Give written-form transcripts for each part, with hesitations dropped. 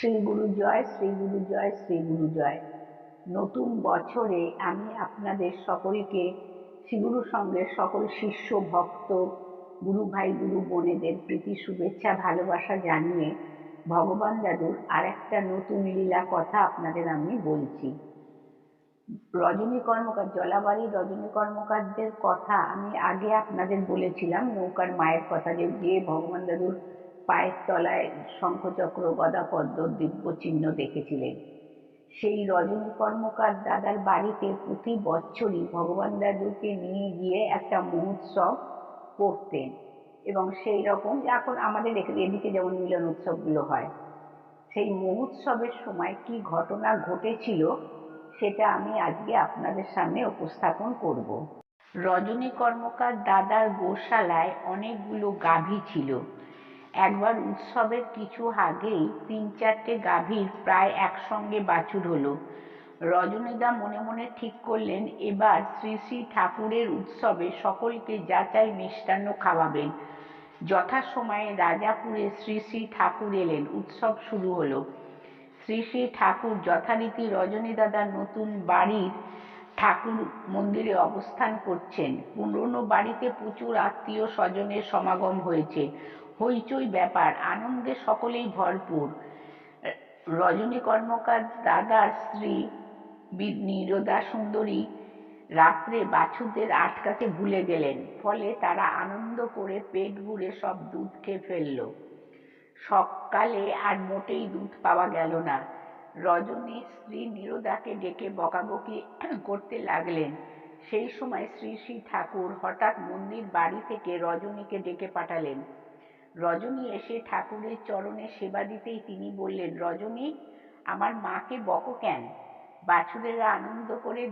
শ্রী গুরু জয়, শ্রী গুরু জয়, শ্রী গুরু জয়। নতুন বছরে আমি আপনাদের সকলকে শ্রীগুরু সঙ্গে সকল শিষ্য ভক্ত গুরু ভাই গুরু বোনেদের প্রীতি শুভেচ্ছা ভালোবাসা জানিয়ে ভগবান দাদুর আর একটা নতুন লীলা কথা আপনাদের আমি বলছি। রজনী কর্মকার, জলাবাড়ির রজনী কর্মকারদের কথা আমি আগে আপনাদের বলেছিলাম। নৌকার মায়ের কথা, যে ভগবান দাদুর পায়ের তলায় শঙ্খচক্র গদা পদ্ম দিব্য চিহ্ন দেখেছিলেন। সেই রজনী কর্মকার দাদার বাড়িতে প্রতি বছরই ভগবান দাদুকে নিয়ে গিয়ে একটা মহোৎসব করতেন, এবং সেই রকম এখন আমাদের এদিকে যেমন মিলন উৎসব গুলো হয়, সেই মহোৎসবের সময় কি ঘটনা ঘটেছিল সেটা আমি আজকে আপনাদের সামনে উপস্থাপন করব। রজনী কর্মকার দাদার গোশালায় অনেকগুলো গাভী ছিল। একবার উৎসবের কিছু আগেই 3-4টে গাভীর প্রায় একসঙ্গে বাছুর হলো। রজনীদা মনে মনে ঠিক করলেন এবার শ্রী শ্রী ঠাকুরের উৎসবে সকলকে যাচাই মিষ্টান্ন খাওয়াবেন। যথাসময়ে রাজাপুরে শ্রী শ্রী ঠাকুর এলেন। উৎসব শুরু হলো। শ্রী শ্রী ঠাকুর যথারীতি রজনী দাদার নতুন বাড়ির ঠাকুর মন্দিরে অবস্থান করছেন। পুরনো বাড়িতে প্রচুর আত্মীয় স্বজনের সমাগম হয়েছে। হইচই ব্যাপার, আনন্দে সকলেই ভরপুর। রজনী কর্মকার দাদার স্ত্রী নীরদা সুন্দরী রাত্রে বাছুরদের আটকাতে ভুলে গেলেন। ফলে তারা আনন্দ করে পেট ভরে সব দুধ খেয়ে ফেলল। সকালে আর মোটেই দুধ পাওয়া গেল না। রজনীর স্ত্রী নীরদাকে ডেকে বকাবকি করতে লাগলেন। সেই সময় শ্রী শ্রী ঠাকুর হঠাৎ মন্দির বাড়ি থেকে রজনীকে ডেকে পাঠালেন। রজনী এসে ঠাকুরের চরণে সেবা দিতেই তিনি বললেন, রজনী, আমার মাকে বকো কেন? বাছুরেরা আনন্দ করে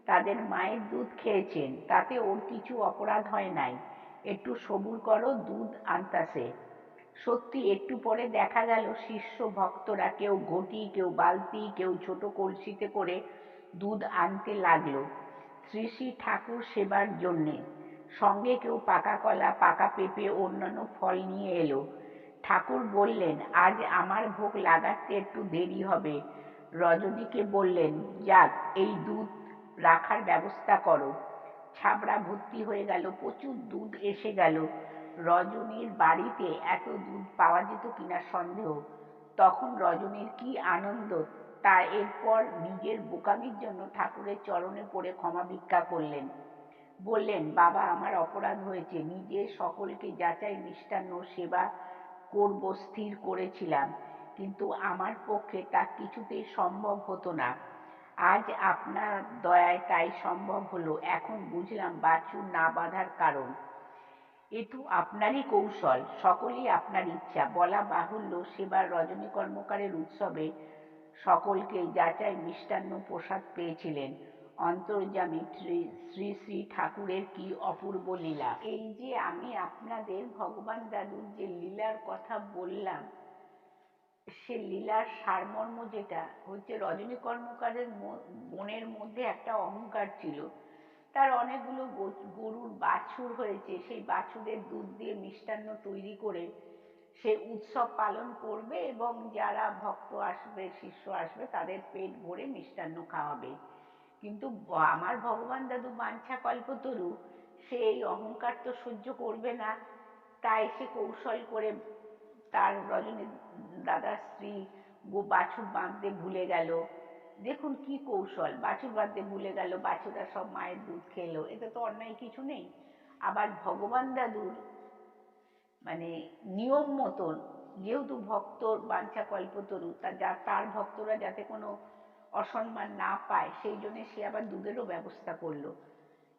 তাদের মায়ের দুধ খেয়েছেন, তাতে ওর কিছু অপরাধ হয় নাই। একটু সবুর করো, দুধ আনতাছে। সত্যি একটু পরে দেখা গেল শিষ্য ভক্তরা কেউ ঘটি, কেউ বালতি, কেউ ছোট কলসিতে করে দুধ আনতে লাগলো শ্রী শ্রী ঠাকুর সেবার জন্যে। সঙ্গে কেউ পাকা কলা, পাকা পেঁপে, অন্যান্য ফল নিয়ে এলো। ঠাকুর বললেন, আজ আমার ভোগ লাগাতে একটু দেরি হবে। রজনীকে বললেন, যাক, এই দুধ রাখার ব্যবস্থা করো। ছাবড়া ভর্তি হয়ে গেল, প্রচুর দুধ এসে গেল। রজনীর বাড়িতে এত দুধ পাওয়া যেত কিনা সন্দেহ। তখন রজনীর কি আনন্দ! তা এরপর নিজের বোকামির জন্য ঠাকুরের চরণে পড়ে ক্ষমা ভিক্ষা করলেন। বললেন, বাবা, আমার অপরাধ হয়েছে। নিজে সকলকে যাচাই মিষ্টান্ন সেবা করব স্থির করেছিলাম, কিন্তু আমার পক্ষে তা কিছুতেই সম্ভব হতো না। আজ আপনার দয়ায় তাই সম্ভব হলো। এখন বুঝলাম বাছুর না বাঁধার কারণ। এ তো আপনারই কৌশল, সকলেই আপনার ইচ্ছা। বলা বাহুল্য, সেবার রজনী কর্মকারের উৎসবে সকলকে যাচাই মিষ্টান্ন প্রসাদ পেয়েছিলেন। অন্তর্যামী শ্রী শ্রী ঠাকুরের কি অপূর্ব লীলা! এই যে আমি আপনাদের ভগবান দাদুর যে লীলার কথা বললাম, সে লীলার সারমর্ম যেটা হচ্ছে, রজনী কর্মকারের মনের মধ্যে একটা অহংকার ছিল। তার অনেকগুলো গরুর বাছুর হয়েছে, সেই বাছুরের দুধ দিয়ে মিষ্টান্ন তৈরি করে সে উৎসব পালন করবে, এবং যারা ভক্ত আসবে, শিষ্য আসবে, তাদের পেট ভরে মিষ্টান্ন খাওয়াবে। কিন্তু আমার ভগবান দাদু বাঞ্ছা কল্পতরু, সে এই অহংকার তো সহ্য করবে না। তাই সে কৌশল করে তার রজনী দাদার স্ত্রী বাছুর বাঁধতে ভুলে গেল। দেখুন কি কৌশল! বাছুর বাঁধতে ভুলে গেল, বাছুররা সব মায়ের দুধ খেলো, এতে তো অন্যায় কিছু নেই। আবার ভগবান দাদুর মানে নিয়ম মতন, যেহেতু ভক্তর বাঞ্ছা কল্পতরু, তার ভক্তরা যাতে কোনো অসম্মান না পায়, সেই জন্য সে আবার দুধেরও ব্যবস্থা করলো।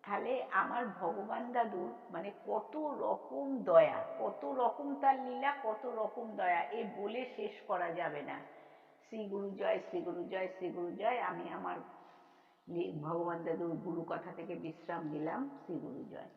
তাহলে আমার ভগবান দাদুর কত রকম দয়া, কত রকম তার লীলা, কত রকম দয়া, এ বলে শেষ করা যাবে না। শ্রী গুরু জয়, শ্রী গুরু জয়, শ্রী গুরু জয়। আমি আমার ভগবান দাদুর গুরু কথা থেকে বিশ্রাম দিলাম। শ্রী গুরু জয়।